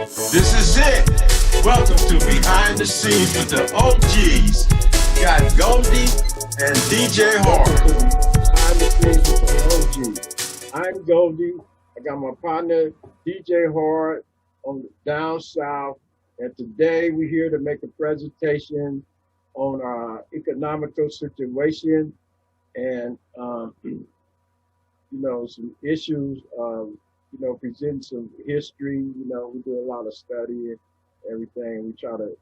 This is it. Welcome to Behind the Scenes with the OGs. Got Goldee and DJ Hard. Behind the Scenes with the OGs. I'm Goldee. I got my partner DJ Hard on down south, and today we're here to make a presentation on our economical situation and some issues. Present some history. We do a lot of study and everything. We try to,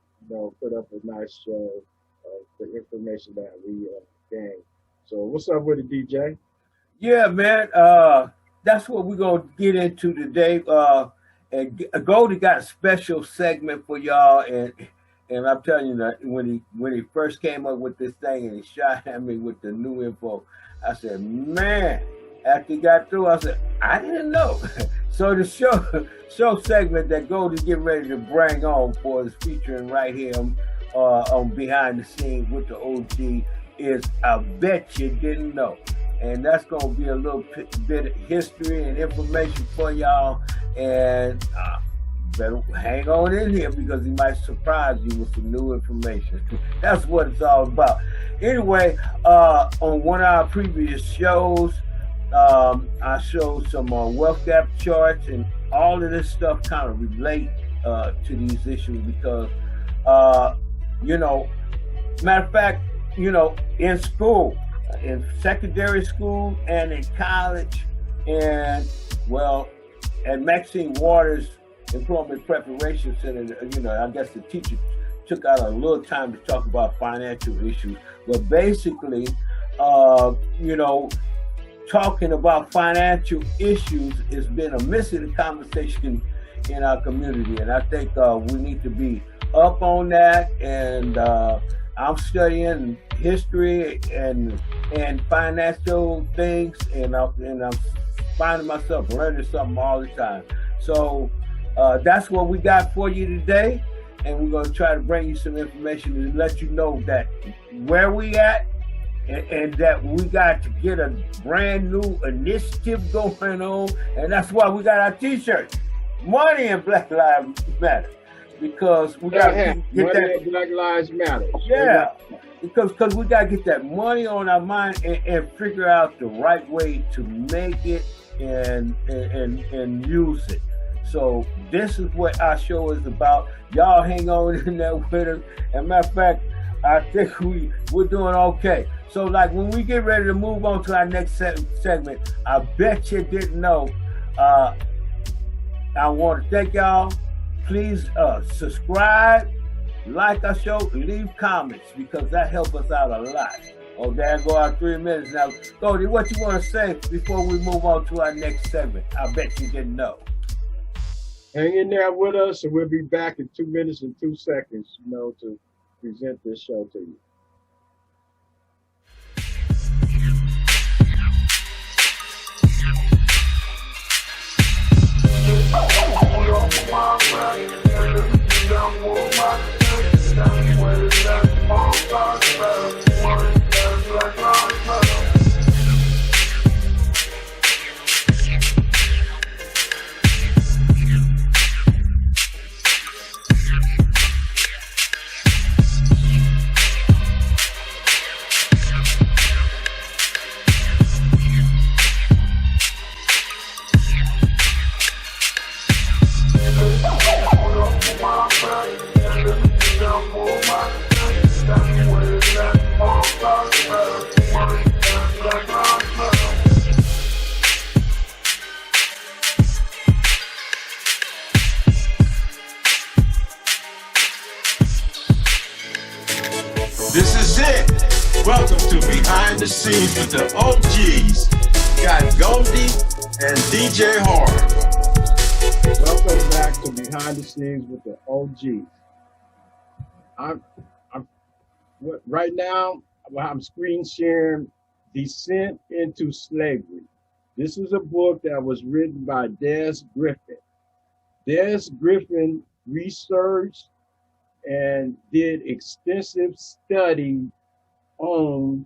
put up a nice show of the information that we gain. So what's up with it, DJ? Yeah, man. That's what we're gonna get into today. And Goldee got a special segment for y'all, and I'm telling you that when he first came up with this thing and he shot at me with the new info, I said, man. After he got through, I said, I didn't know. So the show segment that Goldee getting ready to bring on for is featuring right here on Behind the Scenes with the OG is I Bet You Didn't Know. And that's going to be a little bit of history and information for y'all. And better hang on in here because he might surprise you with some new information. That's what it's all about. Anyway, on one of our previous shows, I showed some wealth gap charts, and all of this stuff kind of relate to these issues because, matter of fact, in school, in secondary school and in college, and at Maxine Waters Employment Preparation Center, I guess the teacher took out a little time to talk about financial issues, but basically, talking about financial issues has been a missing conversation in our community, and I think we need to be up on that. And I'm studying history and financial things, and I'm finding myself learning something all the time. So that's what we got for you today, and we're going to try to bring you some information to let you know that where we at. And that we got to get a brand new initiative going on, and that's why we got our T-shirts, Money and Black Lives Matter, because we got to get that Black Lives Matter. Yeah, because we got to get that money on our mind and figure out the right way to make it and use it. So this is what our show is about. Y'all hang on in there with us. And matter of fact, I think we're doing okay. So like when we get ready to move on to our next segment, I bet you didn't know. I want to thank y'all. Please subscribe, like our show, leave comments because that helps us out a lot. Oh, there go our 3 minutes now. Goldee, what you want to say before we move on to our next segment? I bet you didn't know. Hang in there with us, and we'll be back in 2 minutes and 2 seconds, to present this show to you. This is it. Welcome to Behind the Scenes with the OGs. Got Goldee and DJ Hard. Welcome back to Behind the Scenes with the OGs. Right now, I'm screen sharing Descent into Slavery. This is a book that was written by Des Griffin. Des Griffin researched and did extensive study on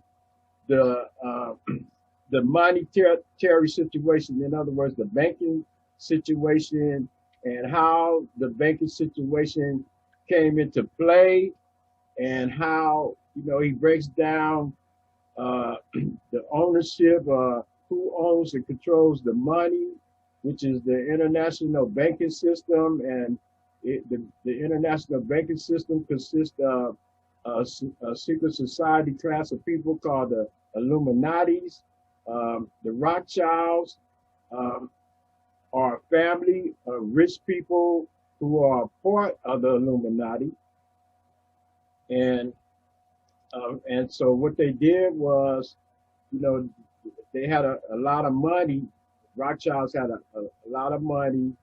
the monetary situation. In other words, the banking situation and how the banking situation came into play, and how, he breaks down the ownership, who owns and controls the money, which is the international banking system. And the international banking system consists of a secret society class of people called the Illuminatis. The Rothschilds are a family of rich people who are part of the Illuminati. And so what they did was, they had a lot of money. Rothschilds had a lot of money,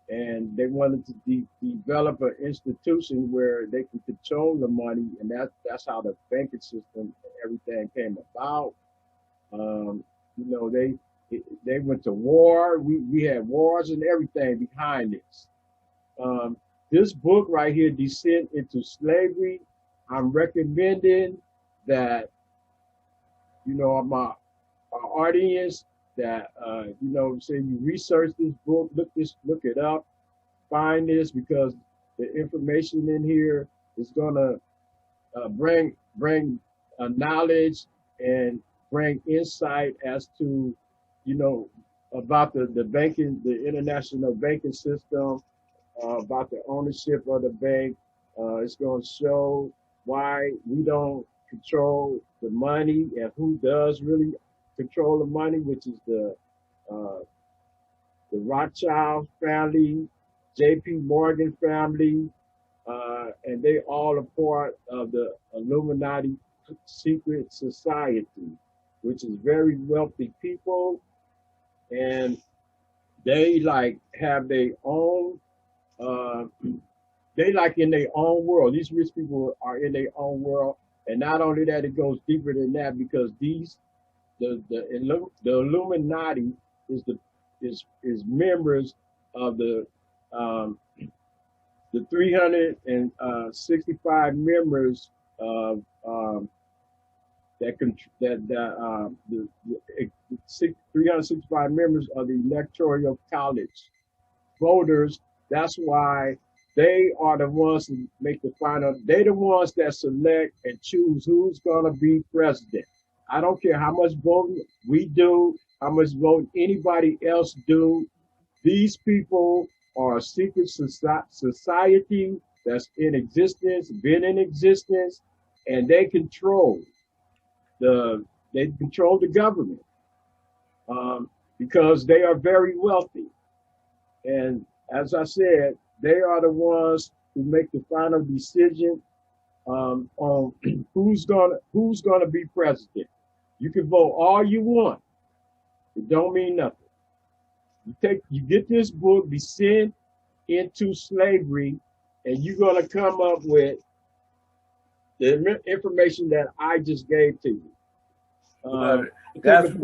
and they wanted to develop an institution where they could control the money, and that's how the banking system and everything came about. They went to war. We had wars and everything behind this. This book right here, Descent into Slavery, I'm recommending that, my audience, that, say you research this book, look it up, find this, because the information in here is gonna bring knowledge and bring insight as to, about the banking, the international banking system, about the ownership of the bank. It's going to show why we don't control the money and who does really control the money, which is the Rothschild family, J.P. Morgan family, and they all are part of the Illuminati secret society, which is very wealthy people, and they have their own. They in their own world. These rich people are in their own world, and not only that, it goes deeper than that, because the Illuminati is members of the 365 members of the 365 members of the Electoral College voters. That's why they are the ones that make the final. They're the ones that select and choose who's going to be president. I don't care how much voting we do, how much voting anybody else do. These people are a secret society that's in existence, been in existence, and they control the government because they are very wealthy. And as I said, they are the ones who make the final decision on who's gonna be president. You can vote all you want. It don't mean nothing. You get this book, Descent into Slavery, and you're gonna come up with the information that I just gave to you. That's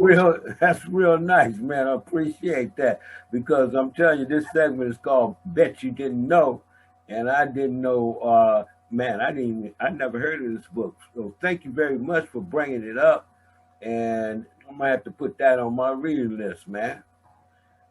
real nice, man. I appreciate that, because I'm telling you, this segment is called Bet You Didn't Know, and I didn't know. Man, I never heard of this book. So thank you very much for bringing it up, and I might have to put that on my reading list, man.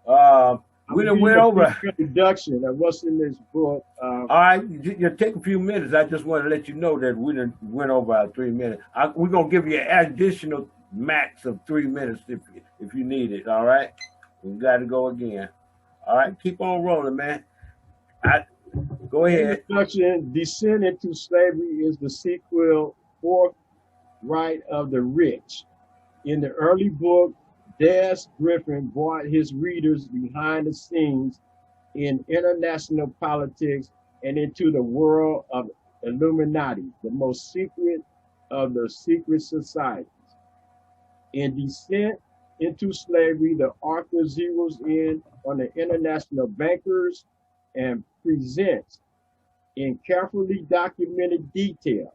We done went over introduction of what's in this book. All right, you take a few minutes. I just want to let you know that we done went over our 3 minutes. We're gonna give you an additional max of 3 minutes if you need it. All right, we got to go again. All right, keep on rolling, man. Go ahead. Introduction: Descent into Slavery is the sequel for Right of the Rich. In the early book, Des Griffin brought his readers behind the scenes in international politics and into the world of Illuminati, the most secret of the secret societies. In Descent into Slavery, the author zeroes in on the international bankers and presents in carefully documented detail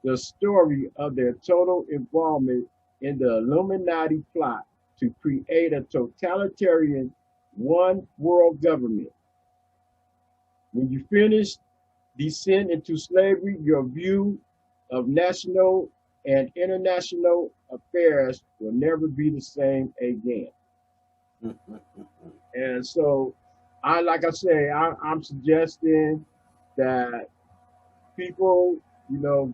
the story of their total involvement in the Illuminati plot to create a totalitarian one world government. When you finish Descent into Slavery, your view of national and international affairs will never be the same again. And so like I say, I'm suggesting that people,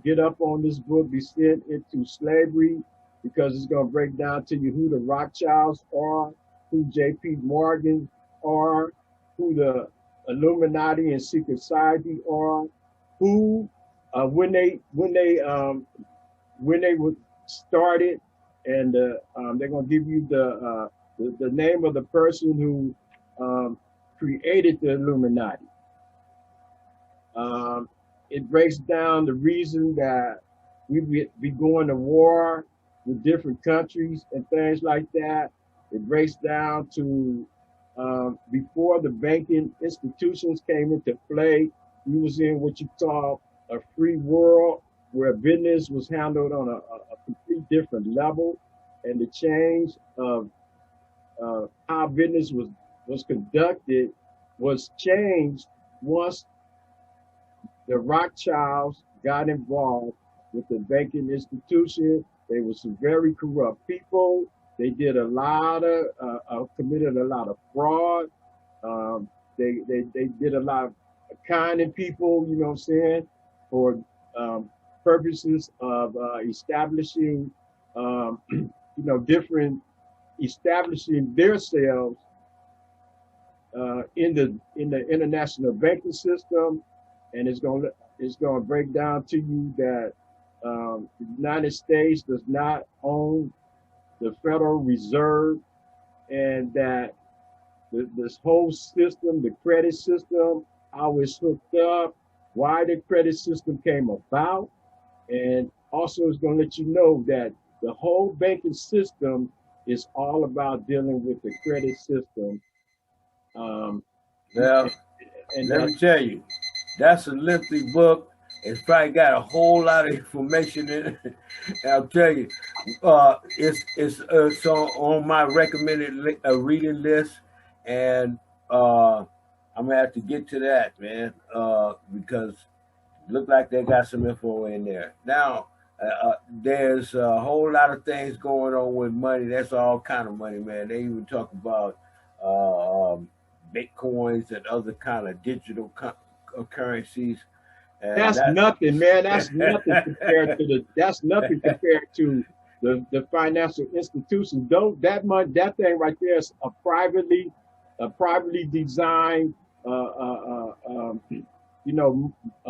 get up on this book, be sent into slavery, because it's going to break down to you who the Rothschilds are, who J.P. Morgan are, who the Illuminati and secret society are, who, when they were started, and they're going to give you the name of the person who created the Illuminati. It breaks down the reason that we be going to war with different countries and things like that. It breaks down to before the banking institutions came into play, we was in what you call a free world, where business was handled on a complete different level, and the change of how business was conducted was changed once the Rothschilds got involved with the banking institution. They were some very corrupt people. They did committed a lot of fraud. They did a lot of conning people, you know what I'm saying, for purposes of establishing, different, establishing themselves in the international banking system. And it's going to break down to you that the United States does not own the Federal Reserve, and that this whole system, the credit system, how it's hooked up, why the credit system came about, and also it's going to let you know that the whole banking system is all about dealing with the credit system. Well, let me tell you, that's a lengthy book. It's probably got a whole lot of information in it. And I'll tell you, it's on my recommended reading list, and I'm gonna have to get to that, man, because it look like they got some info in there. Now, there's a whole lot of things going on with money. That's all kind of money, man. They even talk about bitcoins and other kind of digital currencies. And that's nothing, man. That's nothing compared to the financial institutions. That thing right there is a privately designed, a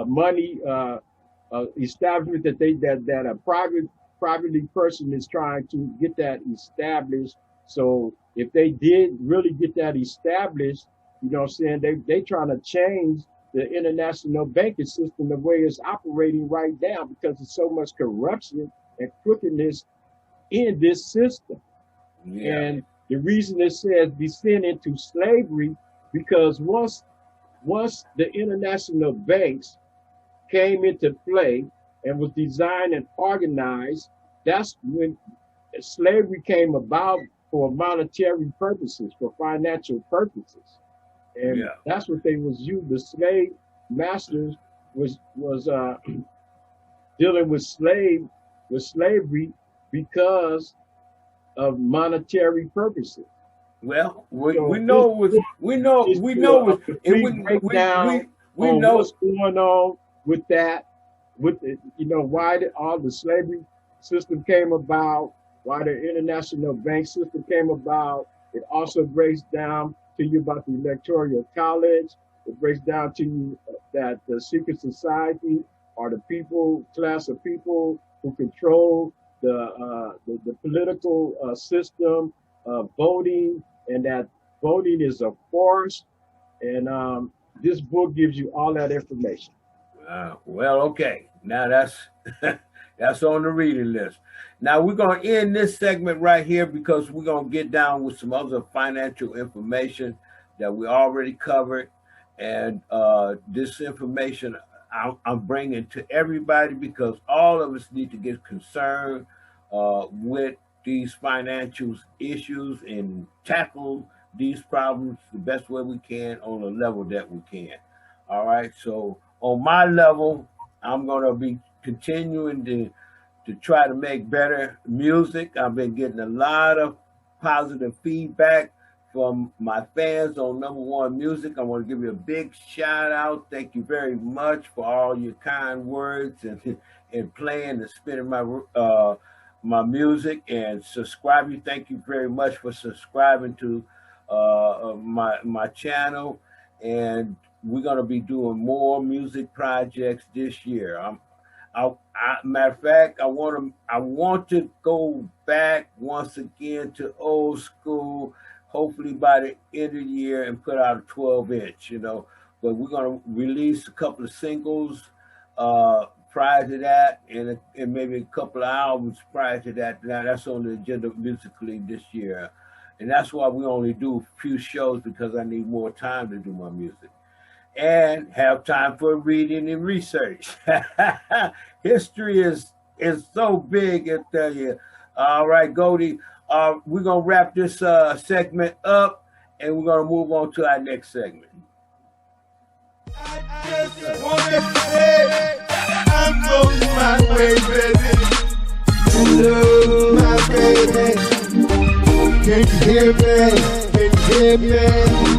money establishment that a privately person is trying to get that established. So if they did really get that established, you know what I'm saying, they trying to change the international banking system the way it's operating right now, because there's so much corruption and crookedness in this system. Yeah. And the reason it says descend into slavery, because once the international banks came into play and was designed and organized, that's when slavery came about, for monetary purposes, for financial purposes. And that's what they was used. The slave masters was dealing with slavery because of monetary purposes. Well, we know what's going on with that, with why all the slavery system came about, why the international bank system came about. It also breaks down to you about the Electoral College. It breaks down to you that the secret society are the class of people who control the political system of voting, and that voting is a farce. And this book gives you all that information. Well, okay. Now that's that's on the reading list. Now we're going to end this segment right here, because we're going to get down with some other financial information that we already covered. And this information I'm bringing to everybody, because all of us need to get concerned with these financial issues and tackle these problems the best way we can on the level that we can. All right. So on my level, I'm going to be continuing to try to make better music. I've been getting a lot of positive feedback from my fans on Number One Music, I want to give you a big shout out. Thank you very much for all your kind words and playing and spinning my music and subscribing. Thank you very much for subscribing to my channel, and we're gonna be doing more music projects this year. Matter of fact, I want to go back once again to old school. Hopefully by the end of the year and put out a 12-inch. But we're gonna release a couple of singles prior to that, and maybe a couple of albums prior to that. Now that's on the agenda musically this year, and that's why we only do a few shows, because I need more time to do my music and have time for reading and research. History is so big, I tell you. All right, Goldee, we're going to wrap this segment up, and we're going to move on to our next segment. I just want to say I'm going my way, baby. Hello, my baby. Can you hear me? Can you hear me?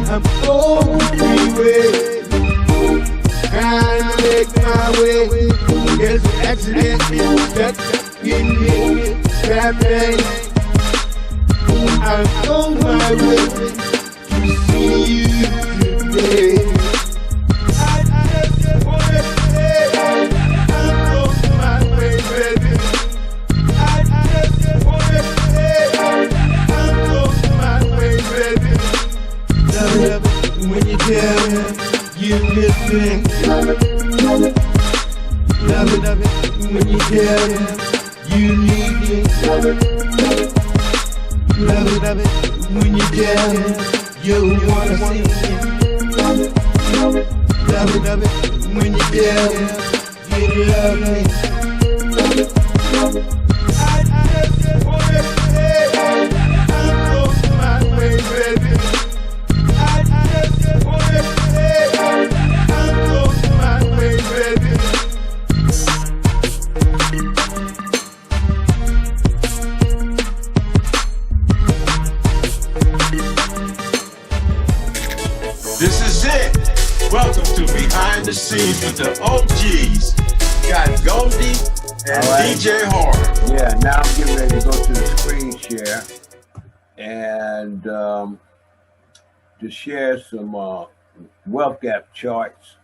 I'm going my way. Trying to make my way. There's an accident stuck in me. Trappin. I'm on my way to see you today. I just wanna say I'm on my way, baby. I just wanna say I'm on my way, baby. Love it when you tell me you miss me. Love it when you tell me you need me. Love it when you tell me you wanna see me. Love it when you tell me you love me. I just wanna say I'm on my way, baby. I just wanna say I'm on my way, baby. This is it. Welcome to Behind the Scenes with the OGs. Got Goldee and DJ Hard. Yeah, now I'm getting ready to go to the screen share and to share some wealth gap charts.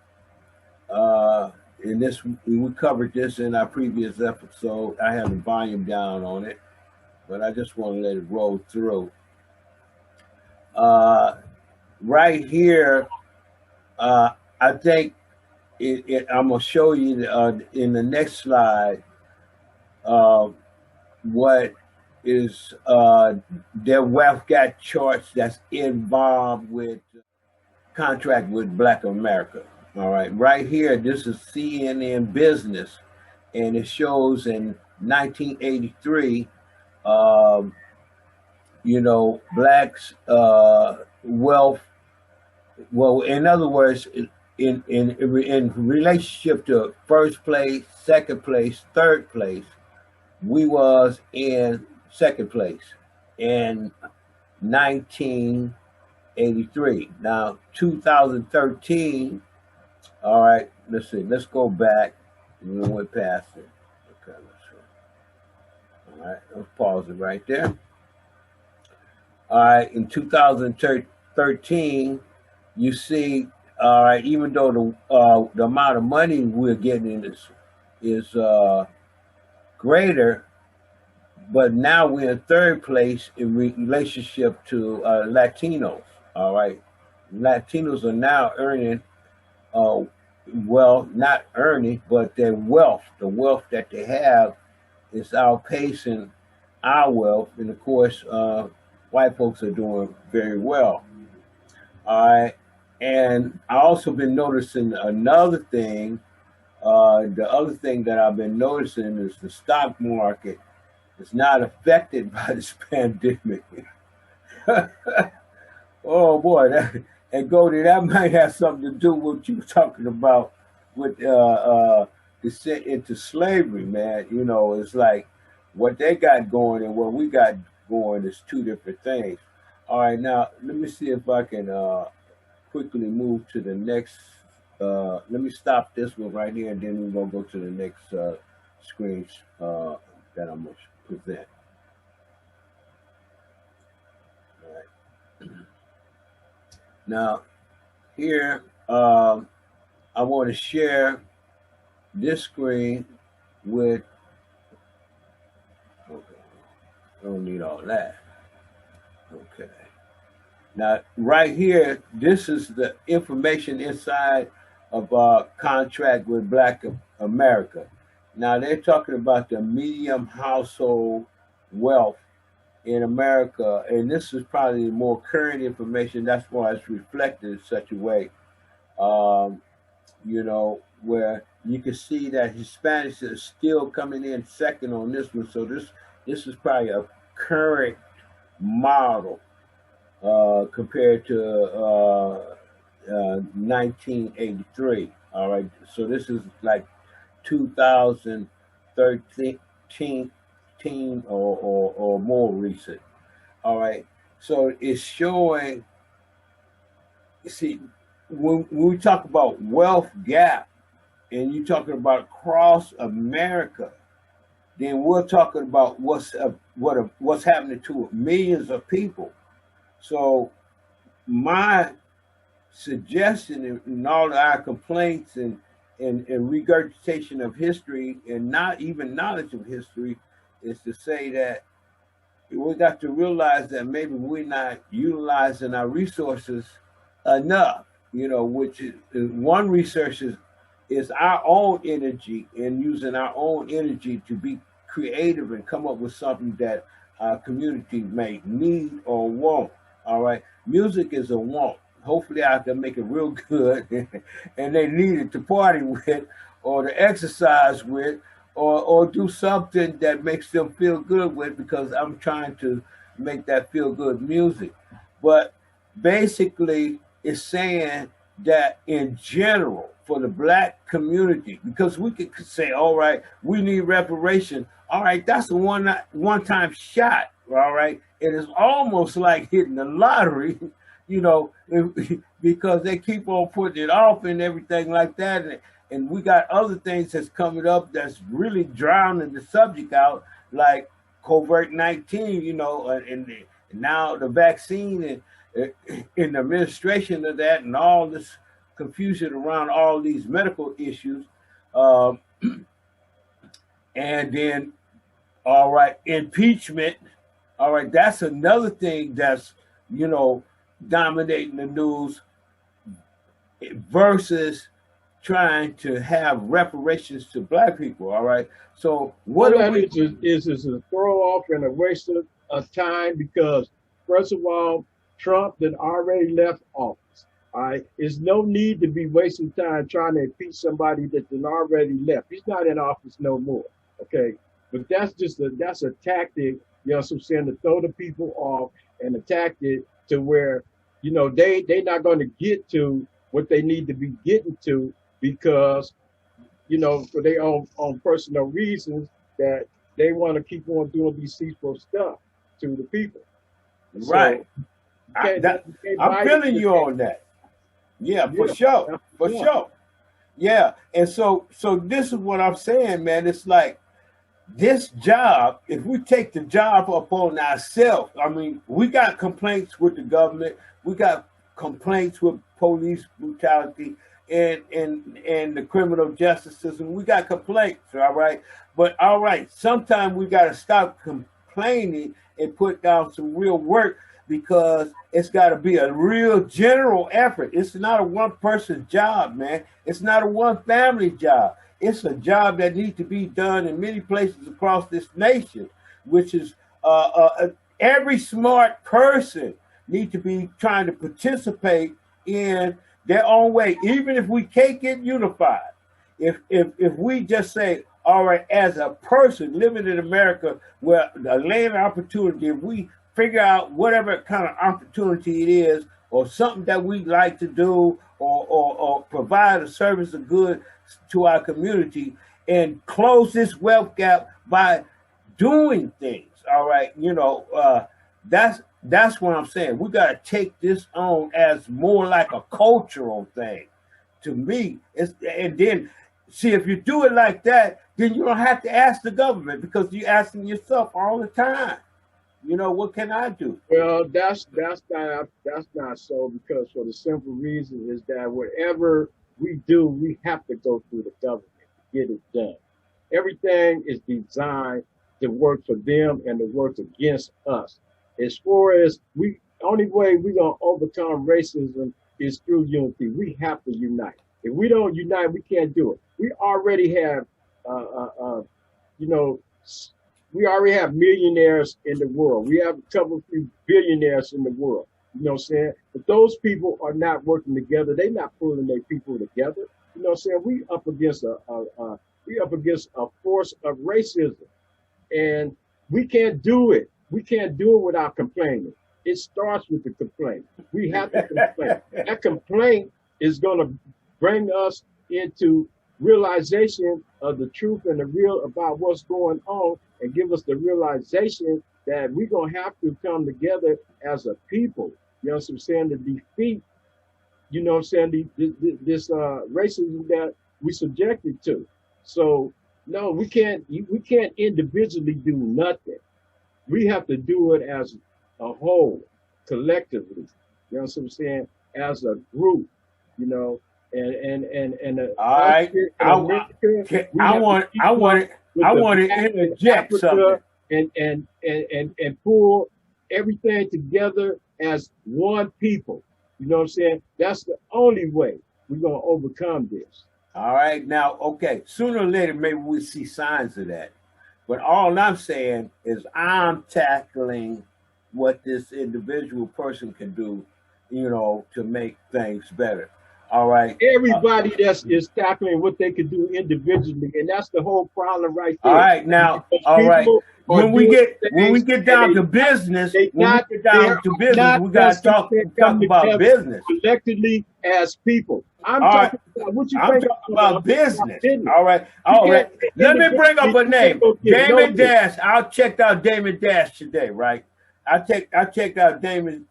In this, we covered this in our previous episode. I have the volume down on it, but I just want to let it roll through. Right here, I think I'm going to show you in the next slide what is their wealth gap charts that's involved with contract with Black America. All right, right here, this is CNN Business, and it shows in 1983, blacks' wealth. Well, in other words, in relationship to first place, second place, third place, we was in second place in 1983. Now, 2013. All right, let's see. Let's go back. We went past it. Okay, let's see. All right, let's pause it right there. All right, in 2013, you see, all right, even though the amount of money we're getting is greater, but now we're in third place in relationship to Latinos. All right, Latinos are now earning, not earning, but their wealth, the wealth that they have, is outpacing our wealth, and of course, white folks are doing very well. All right. And I also been noticing another thing. The other thing that I've been noticing is the stock market is not affected by this pandemic. Oh boy, and Goldee, that might have something to do with what you were talking about with descent into slavery, man. It's like what they got going and what we got going is two different things. All right, now let me see if I can quickly move to the next. Let me stop this one right here, and then we're gonna go to the next screen that I'm gonna present. All right. Now, here I want to share this screen with. Okay, I don't need all that. Okay. Now, right here, this is the information inside of our contract with Black America. Now, they're talking about the medium household wealth in America, and this is probably more current information. That's why it's reflected in such a way, where you can see that Hispanics are still coming in second on this one. So this is probably a current model compared to 1983. All right, so this is like 2013 or more recent. All right, so it's showing. See, when we talk about wealth gap, and you're talking about across America, then we're talking about what's happening to millions of people. So my suggestion in all of our complaints and regurgitation of history and not even knowledge of history is to say that we got to realize that maybe we're not utilizing our resources enough, which is one research is our own energy and using our own energy to be creative and come up with something that our community may need or want. All right. Music is a want. Hopefully I can make it real good and they need it to party with or to exercise with or do something that makes them feel good with, because I'm trying to make that feel good music. But basically it's saying that in general for the Black community, because we could say, all right, we need reparation. All right, that's a one-time shot. All right. It is almost like hitting the lottery, because they keep on putting it off and everything like that. And we got other things that's coming up that's really drowning the subject out, like COVID-19, and now the vaccine and the administration of that and all this confusion around all these medical issues. And then, all right, impeachment. All right, that's another thing that's, dominating the news versus trying to have reparations to Black people. All right. So what is a throw off and a waste of time, because first of all, Trump had already left office. All right. There's no need to be wasting time trying to impeach somebody that had already left. He's not in office no more. Okay. But that's a tactic, so I'm saying, to throw the people off and a tactic to where, they're not going to get to what they need to be getting to, because, for their own personal reasons, that they want to keep on doing these ceaseless stuff to the people. Right. So, I'm feeling you on that. Yeah, for sure. For sure. Yeah. And so this is what I'm saying, man. It's like this job, if we take the job upon ourselves, I mean, we got complaints with the government. We got complaints with police brutality and the criminal justice system. We got complaints, all right? But all right, sometimes we got to stop complaining and put down some real work, because it's got to be a real general effort. It's not a one person's job, man. It's not a one family job. It's a job that needs to be done in many places across this nation, which is every smart person needs to be trying to participate in their own way, even if we can't get unified. If we just say, all right, as a person living in America where the land of opportunity, if we figure out whatever kind of opportunity it is, or something that we like to do, or provide a service of good to our community, and close this wealth gap by doing things. All right, that's what I'm saying. We got to take this on as more like a cultural thing. To me, and then see if you do it like that, then you don't have to ask the government because you're asking yourself all the time. You know, what can I do? Well, that's not so, because for the simple reason is that whatever we do, we have to go through the government to get it done. Everything is designed to work for them and to work against us. As far as only way we're gonna overcome racism is through unity. We have to unite. If we don't unite, we can't do it. We already have, we already have millionaires in the world. We have a couple of few billionaires in the world. You know what I'm saying? But those people are not working together. They're not pulling their people together. You know what I'm saying? We up against a force of racism, and we can't do it. We can't do it without complaining. It starts with the complaint. We have to complain. That complaint is going to bring us into realization of the truth and the real about what's going on, and give us the realization that we're going to have to come together as a people, you know what I'm saying, to defeat, you know what I'm saying, this racism that we subjected to. So no, we can't individually do nothing. We have to do it as a whole, collectively, you know what I'm saying, as a group, you know. All right. I want to interject something and pull everything together as one people. You know what I'm saying? That's the only way we're gonna overcome this. All right. Now, okay. Sooner or later, maybe we see signs of that. But all I'm saying is I'm tackling what this individual person can do, you know, to make things better. All right. Everybody is tackling what they could do individually, and that's the whole problem right there. All right, now, all right. When we get down to business, we got to talk about business collectively as people. I'm talking about what you think about business. All right, all right. Let me bring up a name, Damon Dash. I checked out Damon Dash today, right? I checked out Damon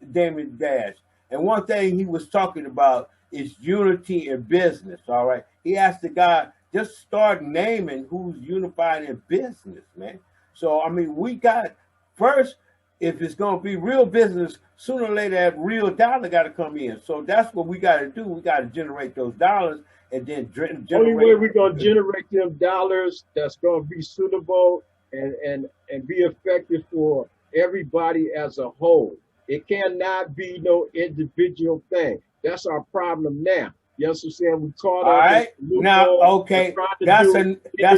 Dash, and one thing he was talking about is unity in business. All right, he asked the guy, just start naming who's unified in business, man. So I mean, we got first, if it's gonna be real business, sooner or later that real dollar got to come in. So that's what we got to do. We got to generate those dollars, and then generate. Only way we're gonna generate them dollars that's gonna be suitable and be effective for everybody as a whole. It cannot be no individual thing. That's our problem now. You know what I'm saying? We caught up. All right. Now, okay. That's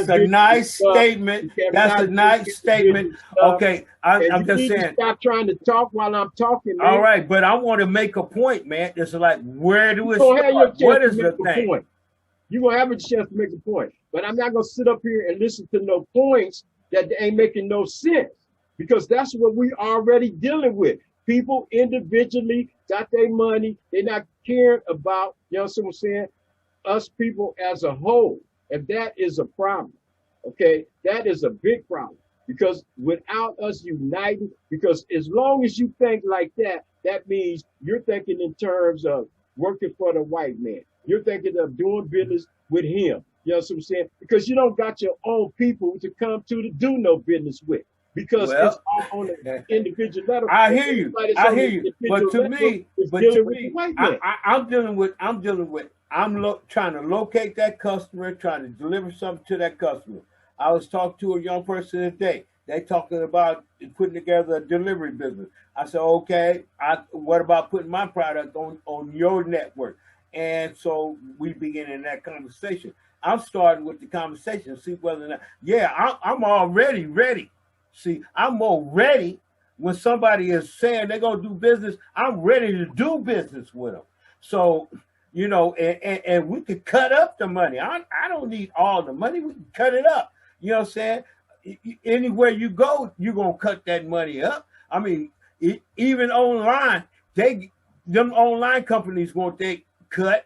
a nice statement. That's a nice statement. Okay. I'm just saying. Stop trying to talk while I'm talking, man. All right, but I want to make a point, man. It's like, where do we start? What is the thing? You're going to have a chance to make a point. But I'm not going to sit up here and listen to no points that ain't making no sense. Because that's what we already dealing with. People individually got their money. They're not caring about, you know what I'm saying, us people as a whole. And that is a problem, okay? That is a big problem. Because without us uniting, because as long as you think like that, that means you're thinking in terms of working for the white man. You're thinking of doing business with him. You know what I'm saying? Because you don't got your own people to come to do no business with. Because it's all on the individual level. I hear you. But to me, I'm trying to locate that customer, trying to deliver something to that customer. I was talking to a young person today. They talking about putting together a delivery business. I said, okay, what about putting my product on your network? And so we begin in that conversation. I'm starting with the conversation, see whether or not, I'm already ready. See, I'm more ready when somebody is saying they're going to do business. I'm ready to do business with them. So, you know, and we could cut up the money. I don't need all the money. We can cut it up. You know what I'm saying? Anywhere you go, you're going to cut that money up. I mean, even online, them online companies want they cut.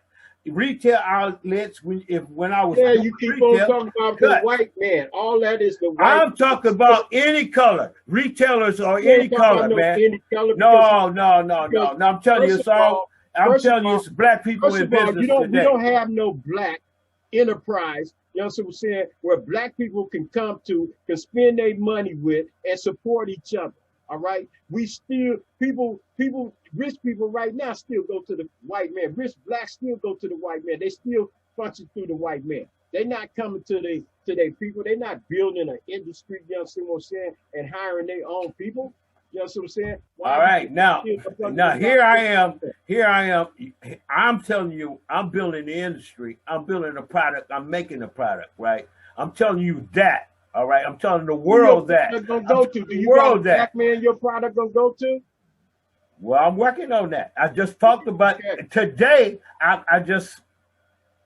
retail outlets when I was Yeah, you keep retail, on talking about the white man. All that is the white. I'm talking about any color retailers or You ain't any talking color, about no man. any color No. I'm telling you, first it's of all. all- I'm first of telling you, all- it's black people First in of all, business we today. don't have no black enterprise, you know what I'm saying, where black people can come to, can spend their money with and support each other. All right. We still rich people right now still go to the white man. Rich blacks still go to the white man. They still function through the white man. They're not coming to their people. They're not building an industry, you know what I'm saying, and hiring their own people. You know what I'm saying? All right, now here I am. I'm telling you, I'm building the industry. I'm building a product. I'm making a product, right? I'm telling you that. All right, I'm telling the world that. Gonna go to? Do you got a black man your product gonna go to? Well, I'm working on that. I just talked about today. I just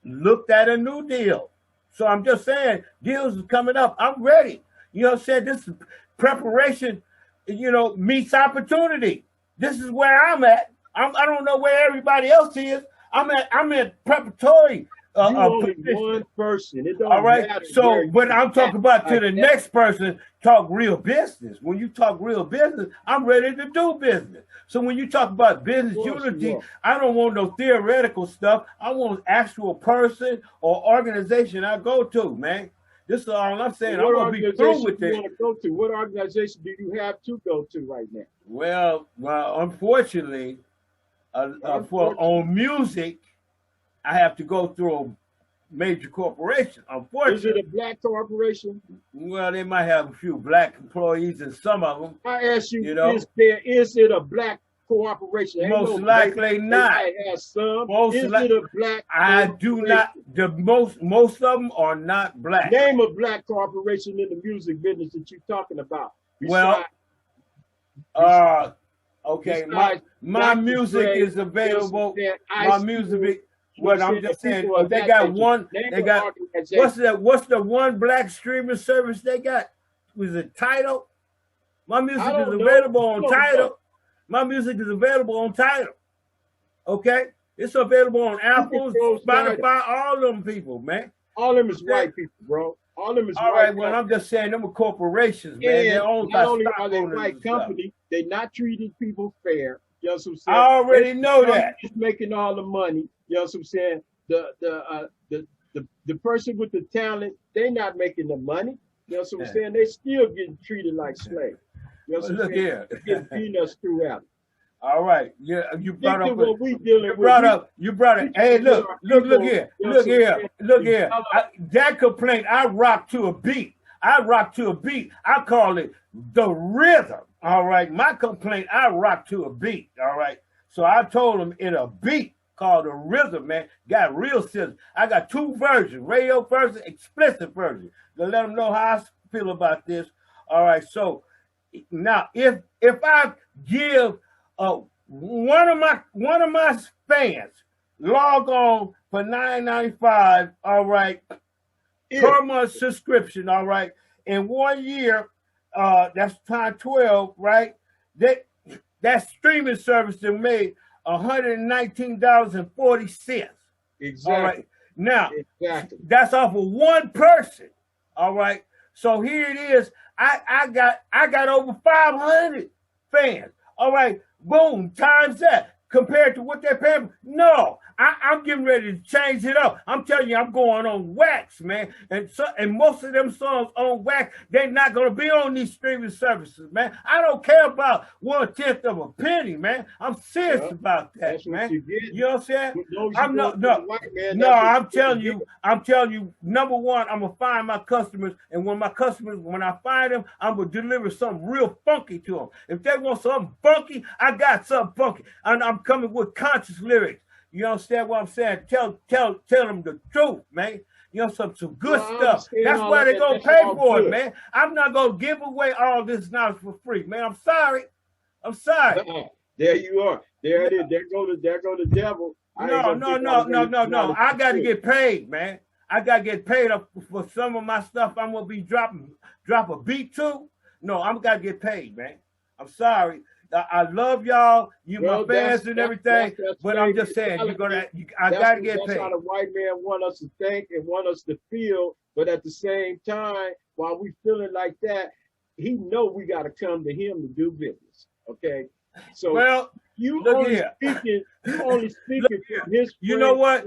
looked at a new deal. So I'm just saying, deals is coming up. I'm ready. You know what I'm saying? This is preparation, meets opportunity. This is where I'm at. I don't know where everybody else is. I'm at preparatory. You only one person. It don't all right. matter. So when I'm talking about to the next person, talk real business. When you talk real business, I'm ready to do business. So when you talk about business unity, I don't want no theoretical stuff. I want actual person or organization I go to, man. This is all I'm saying. I'm gonna be through with this. What organization do you have to go to right now? Well, unfortunately, on music, I have to go through a major corporation. Unfortunately, is it a black corporation? Well, they might have a few black employees in some of them. I ask you, is it a black corporation? Most likely not. Is it a black? I do not. The most of them are not black. Name a black corporation in the music business that you're talking about. Okay. My music is available. My music. Well, I'm just saying, they got one. They got what's the one black streaming service they got? Was it Tidal? My music is available on Tidal. My music is available on Tidal. Okay, it's available on Apple, Spotify, all them people, man. All them is white people, bro. All them is all right. Well, I'm just saying, them are corporations, man. They're owned by not only are they white company, they not treating people fair. You know what I'm saying? I already know that. Just making all the money. You know what I'm saying? The person with the talent, they not making the money. You know what I'm saying? They still getting treated like slaves. You know what I'm saying? Here. Getting peanuts throughout. All right. Yeah, you brought up what we dealing with. You brought it. Hey, look here. That complaint, I rock to a beat. I call it the rhythm. All right. My complaint, I rock to a beat. All right. So I told him in a beat called a rhythm, man. Got real sense. I got two versions, radio version, explicit version. To let them know how I feel about this. All right. So now if I give one of my fans log on for $9.95, all right, per month subscription, all right, in 1 year, that's times 12, right? That streaming service that made $119.40. Exactly. All right. Now, that's off of one person. All right. So here it is. I got over 500 fans. All right. Boom. Times that compared to what they're paying. No, I'm getting ready to change it up. I'm telling you, I'm going on wax, man. And most of them songs on wax, they're not going to be on these streaming services, man. I don't care about 1/10 of a penny, man. I'm serious about that, man. You know what I'm saying? I'm telling you, number one, I'm going to find my customers. And when I find them, I'm going to deliver something real funky to them. If they want something funky, I got something funky. And I'm coming with conscious lyrics. You understand what I'm saying? Tell them the truth, man. You know, some good stuff. That's why they're going to pay for it, man. I'm not going to give away all this knowledge for free, man. I'm sorry. There you are. There it is. There go the devil. No. I got to get paid, man. I got to get paid for some of my stuff I'm going to be drop a beat to. No, I'm got to get paid, man. I'm sorry. I love y'all. You Well, my fans and everything. But I'm just saying, I gotta get paid. That's how the white man want us to think and want us to feel. But at the same time, while we feeling like that, he know we got to come to him to do business. Okay. So well, you look only here. speaking from his. You know what?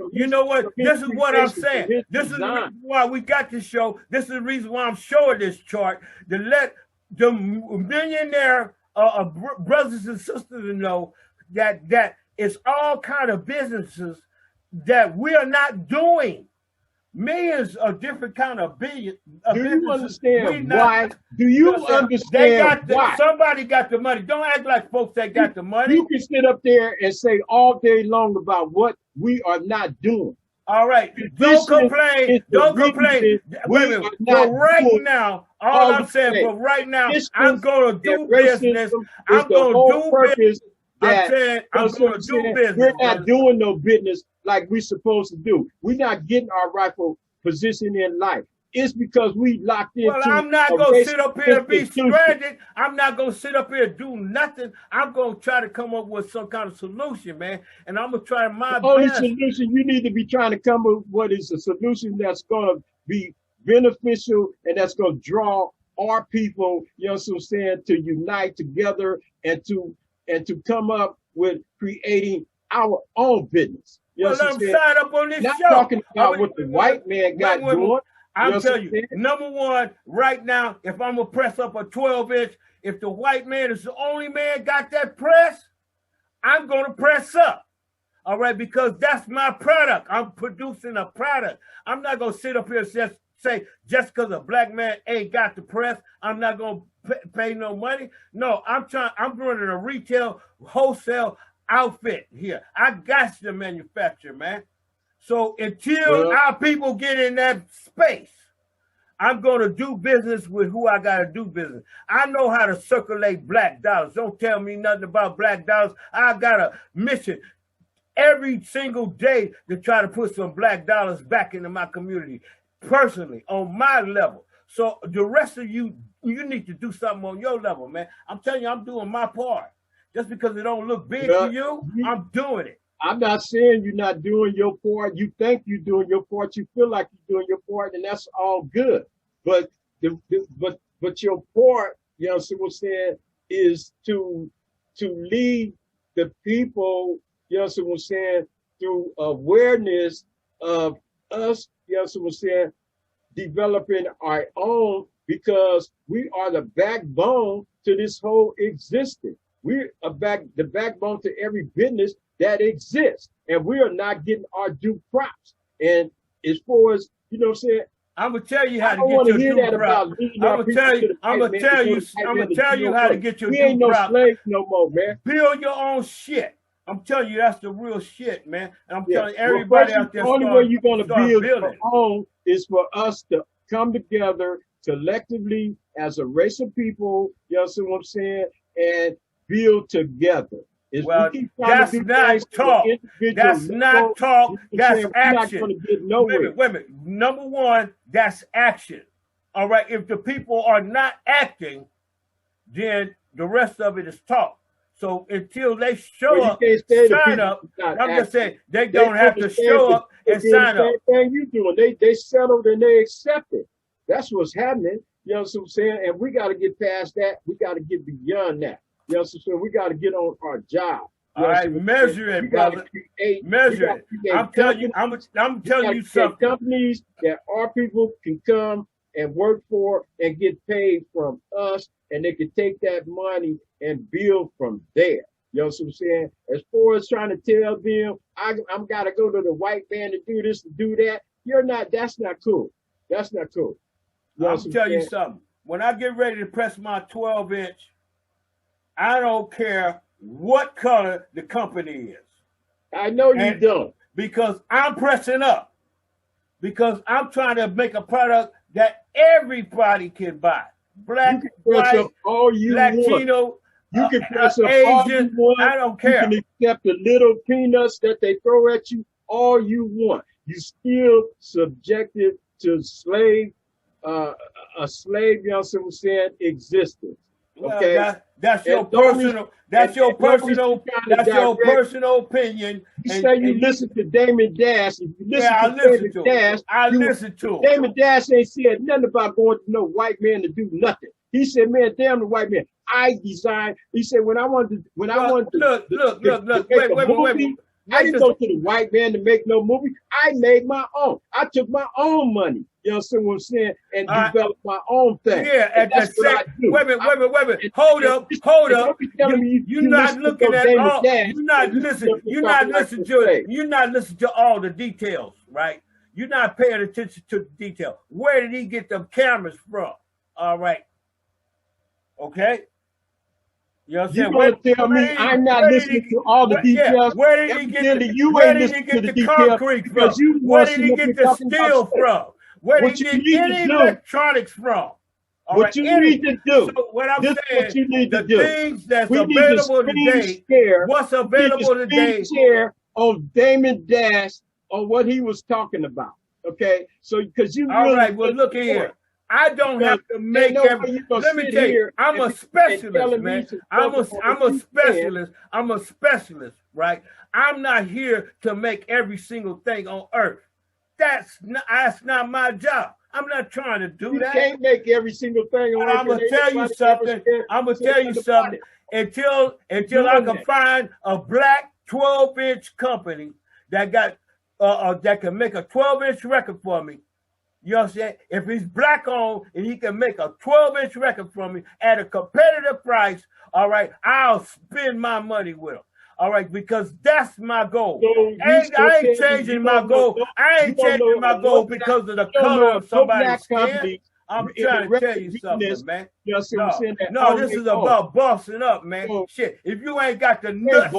This is what I'm saying. This is the design. reason why we got this show. This is the reason why I'm showing this chart to let the millionaire brothers and sisters know that it's all kind of businesses that we are not doing. Millions of different kind of businesses. Do you understand why? Do you understand why? Somebody got the money. Don't act like folks that got the money. You can sit up there and say all day long about what we are not doing. All right. Don't complain. Don't complain. For right now, all I'm saying, for right now, I'm going to do business. I'm going to do business. I'm saying I'm going to do business. We're not doing no business like we're supposed to do. We're not getting our rightful position in life. It's because we locked into. Well, I'm not going to sit up here and be stranded. I'm not going to sit up here and do nothing. I'm going to try to come up with some kind of solution, man. And I'm going to try my best. The only solution you need to be trying to come up with what is a solution that's going to be beneficial and that's going to draw our people, you know what I'm saying, to unite together and to come up with creating our own business. You know well, let them sign up on this Not show. talking about what the white man got doing. I'm telling you, number one, right now, if I'm going to press up a 12-inch, if the white man is the only man got that press, I'm going to press up. All right, because that's my product. I'm producing a product. I'm not going to sit up here and say, just because a black man ain't got the press, I'm not going to pay no money. No, I'm running a retail, wholesale outfit here. I got to manufacture, man. So until our people get in that space, I'm going to do business with who I got to do business. I know how to circulate black dollars. Don't tell me nothing about black dollars. I got a mission every single day to try to put some black dollars back into my community, personally, on my level. So the rest of you need to do something on your level, man. I'm telling you, I'm doing my part. Just because it don't look big to you, I'm doing it. I'm not saying you're not doing your part. You think you're doing your part. You feel like you're doing your part, and that's all good. But but your part, you know what I'm saying, is to lead the people, you know what I'm saying, through awareness of us, you know what I'm saying, developing our own, because we are the backbone to this whole existence. We're the backbone to every business that exists, and we are not getting our due props. And as far as, you know what I'm saying, I'm gonna tell you how to get your due props. I'm gonna tell you how to get your due props. We ain't no slaves no more, man. Build your own shit. I'm telling you, that's the real shit, man. And I'm telling everybody out there, the only way you're gonna build your own is for us to come together collectively as a race of people, you know what I'm saying, and build together. Well, that's not talk. That's not talk. That's action. Wait a minute. Number one, that's action. All right. If the people are not acting, then the rest of it is talk. So until they show up, sign up. I'm just saying they don't have to show up and sign up. Same thing you doing. They settled and they accepted. That's what's happening. You know what I'm saying? And we got to get past that. We got to get beyond that. You know what I'm saying? We got to get on our job. All right, measure it, brother. Measure it. I'm telling you something. Companies that our people can come and work for and get paid from us, and they can take that money and build from there. You know what I'm saying? As far as trying to tell them, I'm got to go to the white man to do this, to do that, that's not cool. That's not cool. I'll tell you something. When I get ready to press my 12-inch, I don't care what color the company is. I know you don't. Because I'm pressing up. Because I'm trying to make a product that everybody can buy. Black, white, Latino, you can press up Asian, all you want. I don't care. You can accept the little peanuts that they throw at you all you want. You still subjected to a slave, you know what I'm saying, existence. Well, Okay, that's your and don't personal. That's your and don't be personal. trying to That's your direct. personal opinion. You And, say you listen to Damon Dash. If you listen yeah, I to listen Damon to him. Dash, I you listen to him. Damon Dash ain't said nothing about going to no white man to do nothing. He said, "Man, damn the white man. I designed." He said, "When I wanted to Look. make a movie, I didn't go to the white man to make no movie. I made my own. I took my own money. You understand what I'm saying? And developed my own thing. Yeah, and at the same. Wait a minute. Hold up. Don't be telling me You're not looking at Damon all. Dash. You're not listening. You're not listening to all the details, right? You're not paying attention to the detail. Where did he get them cameras from? All right. Okay. You know what I'm saying? You're gonna tell me I'm not listening to all the details. Where did he get the concrete from? Where did he get the steel from? Where did he get any electronics from? What you need to do. So what I'm saying, what you need to the do. things that's We available today, what's available today? Share on Damon Dash on what he was talking about. Okay, so because you. All right. Well, look here. I don't have to make every. Let me tell you, I'm a specialist, man. I'm a specialist. I'm a specialist, right? I'm not here to make every single thing on earth. That's not my job. I'm not trying to do that. You can't make every single thing on earth. I'm gonna tell you something. Until I can find a black 12-inch company that got that can make a 12-inch record for me. You know what I'm saying? If he's black owned and he can make a 12-inch record for me at a competitive price, all right, I'll spend my money with him. All right, because that's my goal. So I ain't changing my goal. I ain't changing my goal because of the color of somebody's skin. I'm trying to tell you something, man. No, this is about bossing up, man. Shit, if you ain't got the nuts,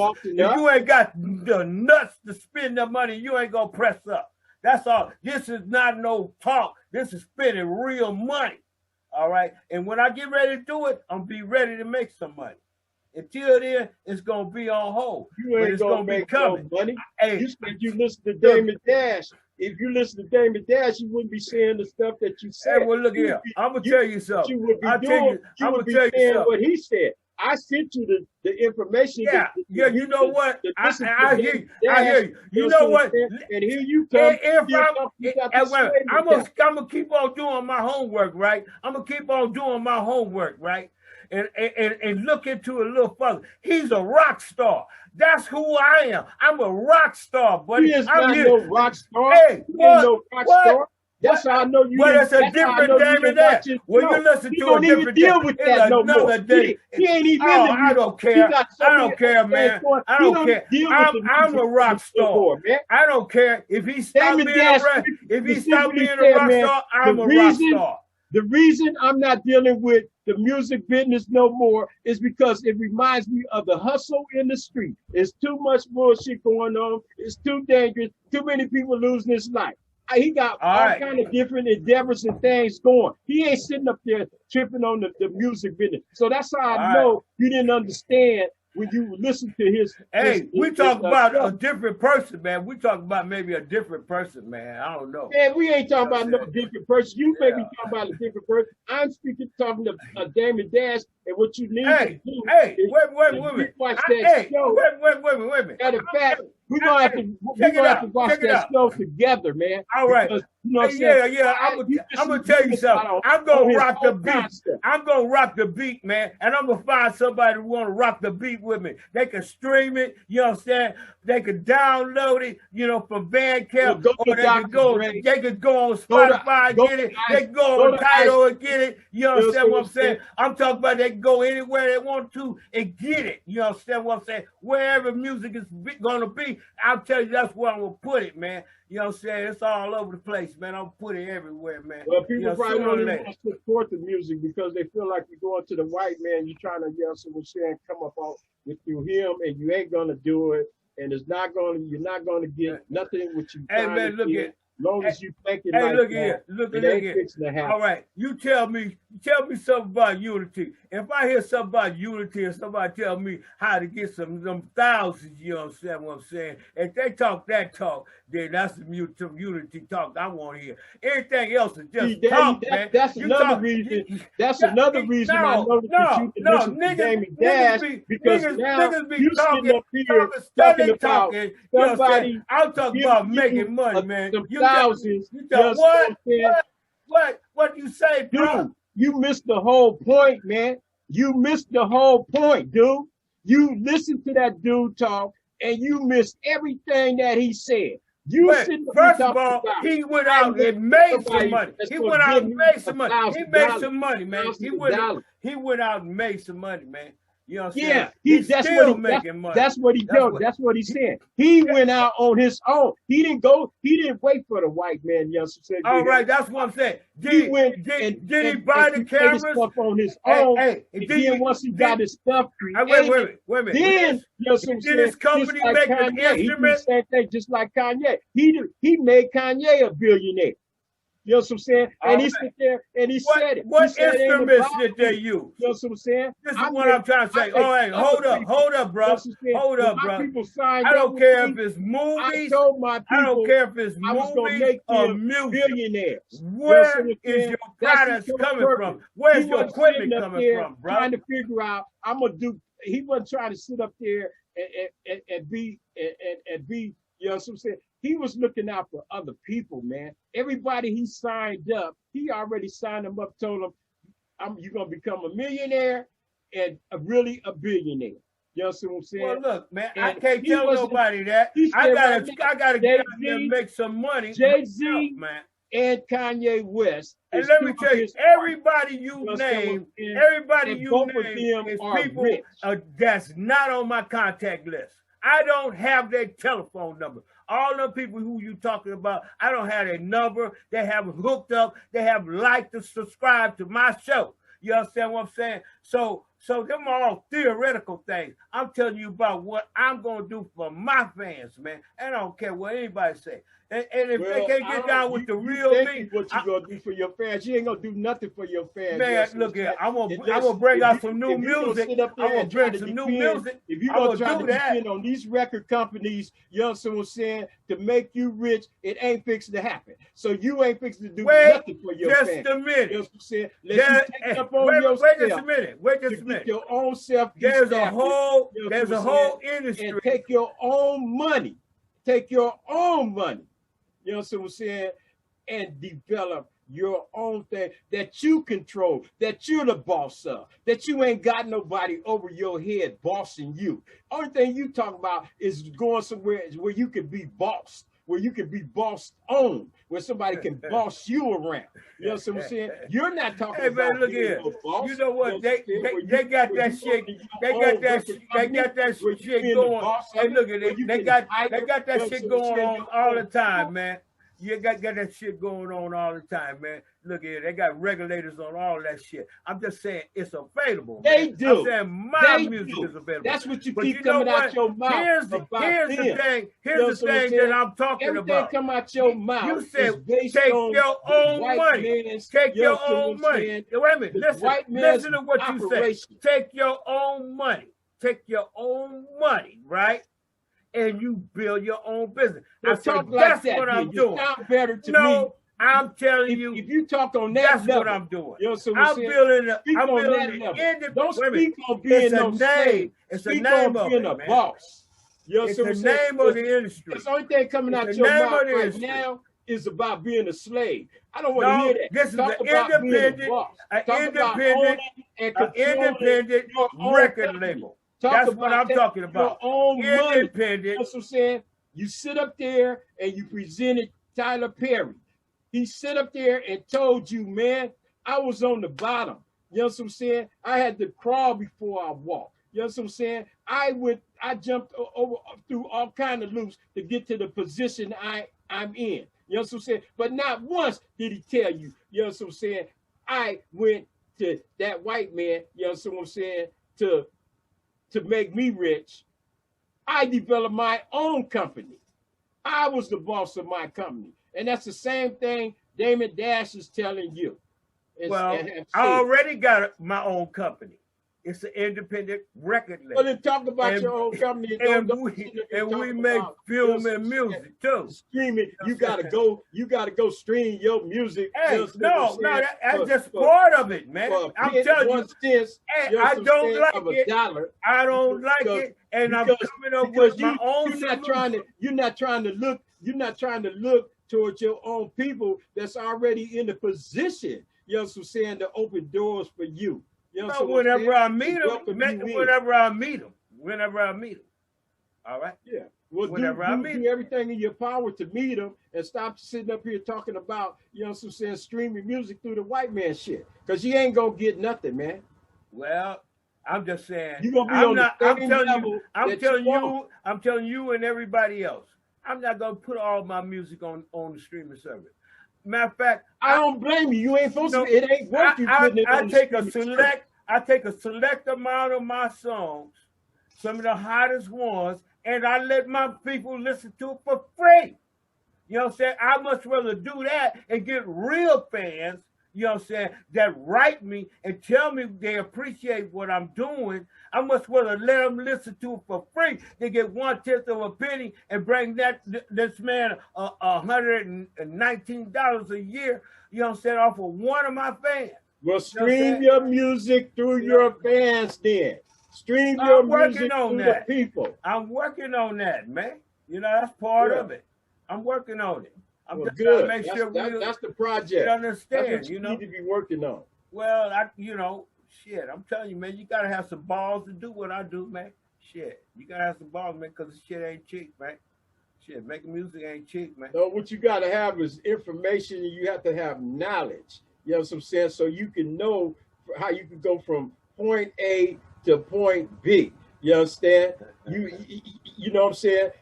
to spend the money, you ain't gonna press up. That's all. This is not no talk. This is spending real money. All right. And when I get ready to do it, I'm be ready to make some money. Until then, it's gonna be on hold. You ain't gonna make no money. You said you listen to Damon Dash. If you listen to Damon Dash, you wouldn't be saying the stuff that you said. Hey, well, look here. I'm gonna tell you something. You would be doing. You would be saying what he said. I sent you the information. Yeah, you know what? I hear you. I hear you. You know what? And here you come. I'm gonna keep on doing my homework, right? I'm gonna keep on doing my homework, right? And look into it a little further. He's a rock star. That's who I am. I'm a rock star, buddy. He is not no rock star. Hey, he ain't no rock star. That's how I know you. But it's a different Damon Dash. When you listen to a different deal with that no more. Day. He ain't even. I don't care. I don't care, man. I don't care. I'm a rock star. I don't care if he stopped being a rock. If he stopped being a rock star, I'm a rock star. The reason I'm not dealing with the music business no more is because it reminds me of the hustle in the street. It's too much bullshit going on. It's too dangerous. Too many people losing their life. He got all kind of different endeavors and things going. He ain't sitting up there tripping on the music business. So that's how I know you didn't understand when you listen to his. Hey, we talk about a different person, man. We talk about maybe a different person, man. I don't know. Man, we ain't talking about no different person. You may be talking about a different person. I'm talking to Damon Dash, and what you need to do. Hey, wait a minute. Watch that show. Wait a minute. Matter of fact, we're gonna have to watch that show together, man. All right. Because, you know I'm gonna tell you something. I'm gonna rock the beat. I'm gonna rock the beat, man. And I'm gonna find somebody who wanna rock the beat with me. They can stream it, you know what I'm saying? They can download it, from Bandcamp, or they can go on Spotify and get it. They can go on Tidal and get it. You understand what I'm saying? I'm talking about they can go anywhere they want to and get it. You understand what I'm saying? Wherever music is gonna be, I'll tell you that's where I'm gonna put it, man. You know what I'm saying? It's all over the place, man. I'm put it everywhere, man. Well, people probably don't even want to support the music because they feel like you're going to the white man. You're trying to, come up through him, and you ain't gonna do it. And you're not gonna get nothing what you. Hey man, look at. long as you think it Hey, like look that, here, look it here. ain't fixing to happen. All right, you tell me something about unity. If I hear something about unity and somebody tell me how to get them thousands, you understand what I'm saying? If they talk that talk, then that's the unity talk I want to hear. Anything else is just talk, man. That's You another talk- reason. you- That's another reason I noticed that you can listen to Damon Dash, because now niggas be you sitting up here steady talking about you know what I'm saying? somebody I'm talking about giving you making money, man. some You thousands. you You know talk, what I'm saying? what you say, bro? Dude, you missed the whole point, man. You missed the whole point, dude. You listened to that dude talk, and you missed everything that he said. You Wait, sitting up first here of all, talking about, he went out and made some money. that's He gonna went out give and me made some money. He made $1,000, some money, man. $1,000. He went out and made some money, man. You know what I'm Yeah, saying? that's still what he, making money. that's what he did. That's what he said. He went out on his own. He didn't wait for the white man, you know what I'm saying? All right, that's what I'm saying. He went did he buy the he cameras? his stuff on his own. And then once he got his stuff created, wait a minute. then you know what I'm Did saying? his company Just like make an Kanye, he did the instrument? same thing, just like Kanye. He made Kanye a billionaire. You know what I'm saying? And he sit there and he said it. What said it ain't instruments about did they me. use? You know what I'm saying? This is what I'm trying to say. Oh, hey, hold up, bro. Hold up, bro. I don't care if it's movies. I don't care if it's movies or music. Billionaires. Where is your products coming from? Where's your equipment coming from, bro? Trying to figure out, I'm gonna do. He wasn't trying to sit up there and be, you know what I'm saying? He was looking out for other people, man. Everybody he signed up, he already signed them up, told them, you're going to become a millionaire and really a billionaire. You know what I'm saying? Well, look, man, And I can't tell nobody that. I gotta get out there and make some money. Jay-Z, man, and Kanye West. And let me tell you, everybody you name is people that's not on my contact list. I don't have their telephone number. All the people who you talking about, I don't have their number. They have hooked up. They have liked and subscribed to my show. You understand what I'm saying? So them are all theoretical things. I'm telling you about what I'm going to do for my fans, man. I don't care what anybody say. And if they can't get down with the real me, what you gonna do for your fans? You ain't gonna do nothing for your fans. Man, look here, I'm gonna bring out some new music. I'm gonna bring some new music. If you gonna try to depend on these record companies, you know what I'm saying, to make you rich, it ain't fixing to happen. So you ain't fixing to do nothing for your fans. Just a minute. You know what I'm saying? Let you take up on yourself. Wait just a minute. Wait just a minute. Your own self. There's a whole industry. And take your own money. Take your own money. You know what I'm saying? And develop your own thing that you control, that you're the boss of, that you ain't got nobody over your head bossing you. Only thing you talk about is going somewhere where you can be bossed, where you can be bossed on, where somebody can boss you around. You know what I'm saying? You're not talking about. Hey man, look here. You know what? They got that shit. They got that shit going. Hey, look at it. They got that shit going on all the time, man. You got that shit going on all the time, man. Look at it. They got regulators on all that shit. I'm just saying it's available. They do. I'm saying my music is available. That's what you keep coming out your mouth. Here's the thing that I'm talking about. Everything come out your mouth. You said take your own money. Take your own money. Wait a minute. Listen to what you say. Take your own money. Take your own money, right? And you build your own business. I said, that's what I'm doing. Sound better to me. I'm telling you. If you talk on that that's level, what I'm doing. You know what I'm building an independent. Don't speak on being no slave. It's a name of being a boss. You know it's the name of the industry. It's the only thing coming out your mouth right now is about being a slave. I don't want to hear that. This is an independent record label. That's what I'm talking about. Your own independent. Money. That's what I'm saying. You sit up there and you presented Tyler Perry. He sit up there and told you, man, I was on the bottom. You know what I'm saying? I had to crawl before I walked. You know what I'm saying? I jumped over through all kind of loops to get to the position I'm in. You know what I'm saying? But not once did he tell you, you know what I'm saying? I went to that white man, you know what I'm saying, to make me rich. I developed my own company. I was the boss of my company. And that's the same thing Damon Dash is telling you. Well, I already got my own company. It's an independent record label. Well, then talk about your own company. And we make film and music too. Streaming, you gotta go stream your music. Hey, no, that's just part of it, man. I'm telling you, I don't like it. I don't like it, and I'm coming up with my own. You're not trying to look towards your own people that's already in the position. You know what I'm saying, to open doors for you. You know, whenever I meet them. All right? Yeah. Well, do everything in your power to meet them and stop sitting up here talking about, you know what I'm saying, streaming music through the white man shit. Because you ain't going to get nothing, man. Well, I'm just saying. You're going to be I'm telling you and everybody else, I'm not going to put all my music on the streaming service. Matter of fact, I don't blame you. You ain't supposed to. It ain't worth you putting it on the streaming service. I take a select amount of my songs, some of the hottest ones, and I let my people listen to it for free. You know what I'm saying? I much rather do that and get real fans, you know what I'm saying, that write me and tell me they appreciate what I'm doing. I much rather let them listen to it for free than get 1/10 of a penny and bring this man $119 a year, you know what I'm saying, off of one of my fans. Well, stream your music through your fans then. Stream your music through the people. I'm working on that, man. You know, that's part of it. I'm working on it. I'm just good. trying to make sure that's the project. You understand, that's what you need to be working on. Well, shit, I'm telling you, man, you got to have some balls to do what I do, man. Shit, you got to have some balls, man, because this shit ain't cheap, man. Shit, making music ain't cheap, man. No, what you got to have is information, and you have to have knowledge. You know what I'm saying? So you can know how you can go from point A to point B. You understand? You know what I'm saying?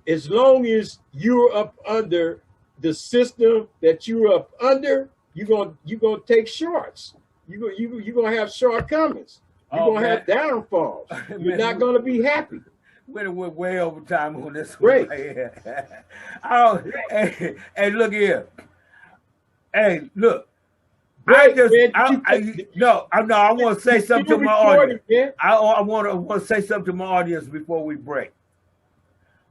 As long as you're up under the system that you're up under, you're gonna take shorts. You're gonna have shortcomings. You're gonna have downfalls. You're not gonna be happy. We went way over time on this one. Great. Hey, look here. Hey, look. I want to say something to my audience. I want to say something to my audience before we break.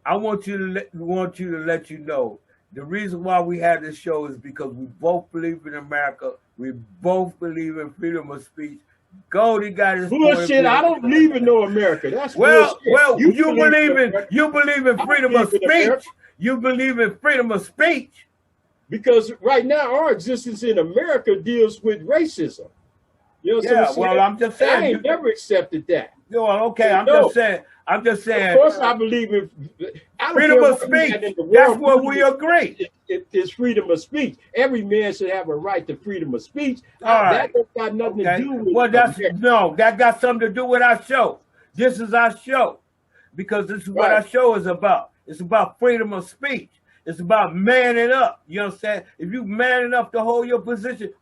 I want to let you know the reason why we have this show is because we both believe in America. We both believe in freedom of speech. Goldee got his bullshit. I don't believe in no America. That's well. You believe in freedom of speech. You believe in freedom of speech. Because right now our existence in America deals with racism. You know what I'm saying? I'm just saying. I ain't never accepted that. Okay, I'm just saying. Of course I believe in freedom of speech. That's where we agree. It's freedom of speech. Every man should have a right to freedom of speech. That got nothing to do with that got something to do with our show. This is our show. Because this is what our show is about. It's about freedom of speech. It's about manning up. You know what I'm saying? If you man enough to hold your position,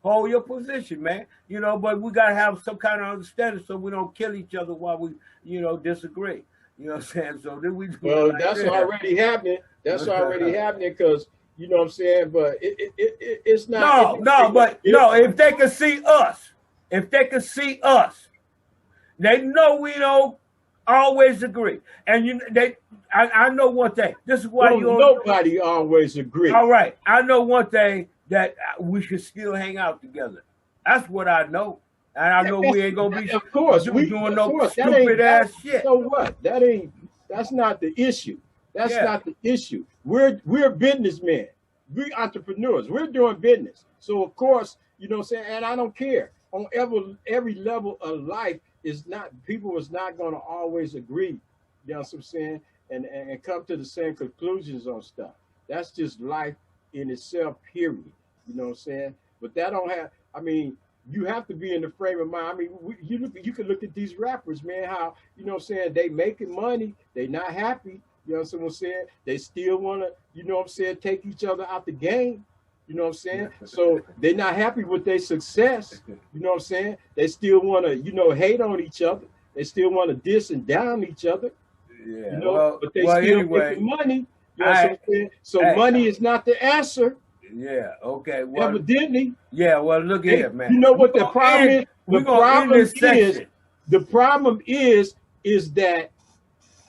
man. You know, but we got to have some kind of understanding so we don't kill each other while we, disagree. You know what I'm saying? So then we. Well, that's already happening. That's already happening because, you know what I'm saying? But it's not. If they can see us, they know we don't always agree. And I know one thing. This is why nobody always agrees. All right. I know one thing that we should still hang out together. That's what I know. And I know we ain't gonna be doing no stupid ass shit. So what? That's not the issue. That's not the issue. We're businessmen. We're entrepreneurs. We're doing business. So of course, you know what I'm saying, and I don't care. On every level of life people is not gonna always agree. You know what I'm saying? And come to the same conclusions on stuff. That's just life in itself, period. You know what I'm saying? But that don't have, you have to be in the frame of mind. You can look at these rappers, man, how, you know what I'm saying, they making money, they not happy, you know what I'm saying? They still want to, you know what I'm saying, take each other out the game, you know what I'm saying? So they're not happy with their success, you know what I'm saying? They still want to, hate on each other. They still want to diss and down each other. Yeah, but they still making money. You know what I'm saying? So money is not the answer. Yeah. Okay. Well, evidently. Yeah. Well, look here, man. You know what the problem is? The problem is that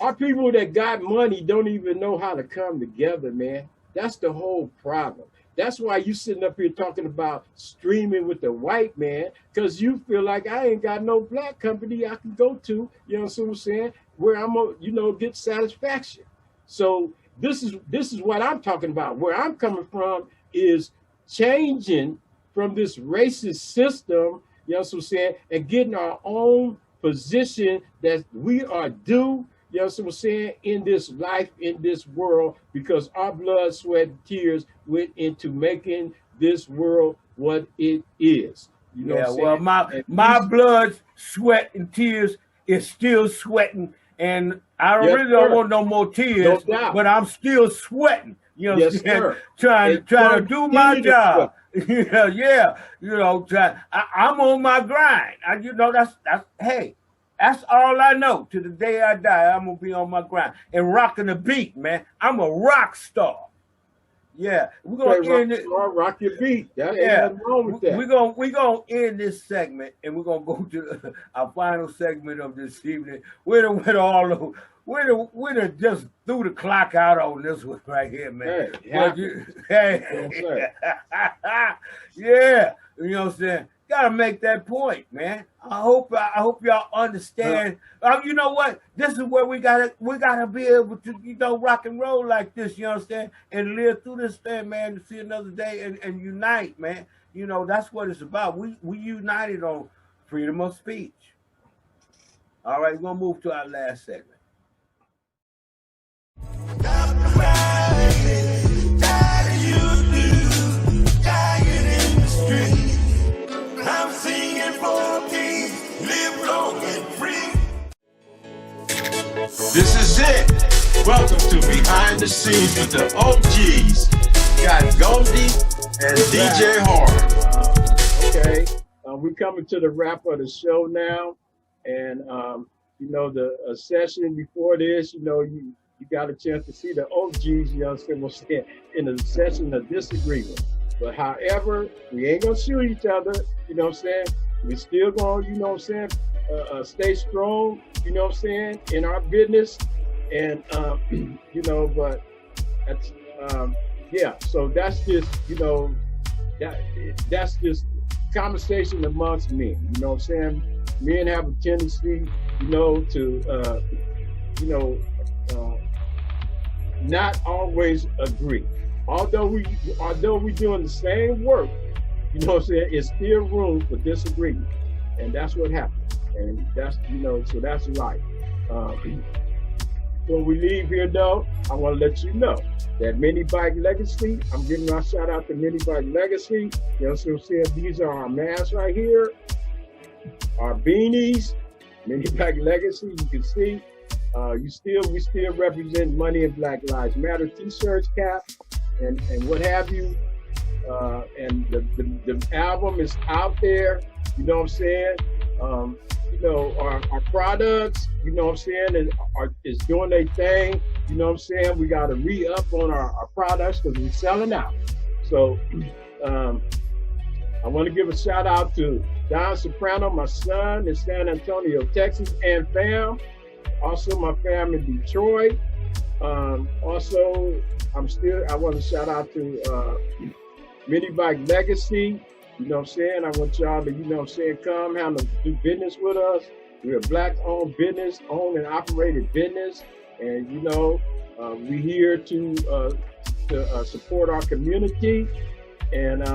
our people that got money don't even know how to come together, man. That's the whole problem. That's why you sitting up here talking about streaming with the white man, because you feel like I ain't got no black company I can go to, you know what I'm saying, where I'm gonna, you know, get satisfaction. So this is what I'm talking about. Where I'm coming from is changing from this racist system, you know what I'm saying, and getting our own position that we are due, you know what I'm saying, in this life, in this world, because our blood, sweat, and tears went into making this world what it is. You know what I'm saying? Well, my blood, sweat, and tears is still sweating, and I really don't want no more tears, but I'm still sweating. You know what I'm saying? Trying to do my job. Yeah. You know, I'm on my grind. You know, that's hey. That's all I know. To the day I die, I'm gonna be on my grind and rocking the beat, man. I'm a rock star. Yeah, we're gonna end it. Rock your beat. That ain't nothing wrong with that. We're gonna end this segment, and we're gonna go to our final segment of this evening. We're just threw the clock out on this one right here, man. Yeah, you know what I'm saying. Gotta make that point, man. I hope y'all understand. You know what? This is where we gotta be able to, you know, rock and roll like this. You understand? And live through this thing, man, to see another day and unite, man. You know, that's what it's about. We united on freedom of speech. All right, we're gonna move to our last segment. I'm singing for peace, live long and free. This is it. Welcome to Behind the Scenes with the OGs. Got Goldee and DJ Hard. Okay, we're coming to the wrap of the show now, and you know, the session before this, you know, you got a chance to see the OGs, you know what I'm saying, in a session of disagreement. But however, we ain't gonna shoot each other, you know what I'm saying? We still gonna, you know what I'm saying, stay strong, you know what I'm saying, in our business. And, you know, but that's, yeah, so that's just, you know, that's just conversation amongst men, you know what I'm saying? Men have a tendency, you know, to, you know, not always agree. Although we doing the same work, you know what I'm saying, it's still room for disagreement. And that's what happened. And that's, you know, so that's life. When we leave here though, I want to let you know that Mini Bike Legacy, I'm giving my shout out to Mini Bike Legacy. You know what I'm saying? These are our masks right here, our beanies, Mini Bike Legacy, you can see. We still represent Money and Black Lives Matter t-shirts, cap, and what have you. And the album is out there, you know what I'm saying? You know, our products, you know what I'm saying, is doing their thing, you know what I'm saying? We got to re-up on our products because we're selling out. So I want to give a shout out to Don Soprano, my son in San Antonio, Texas, and fam. Also my fam in Detroit. Also, I want to shout out to Mini Bike Legacy. You know what I'm saying? I want y'all to, you know what I'm saying, come do business with us. We're a black-owned business, owned and operated business. And, you know, we're here to support our community. And,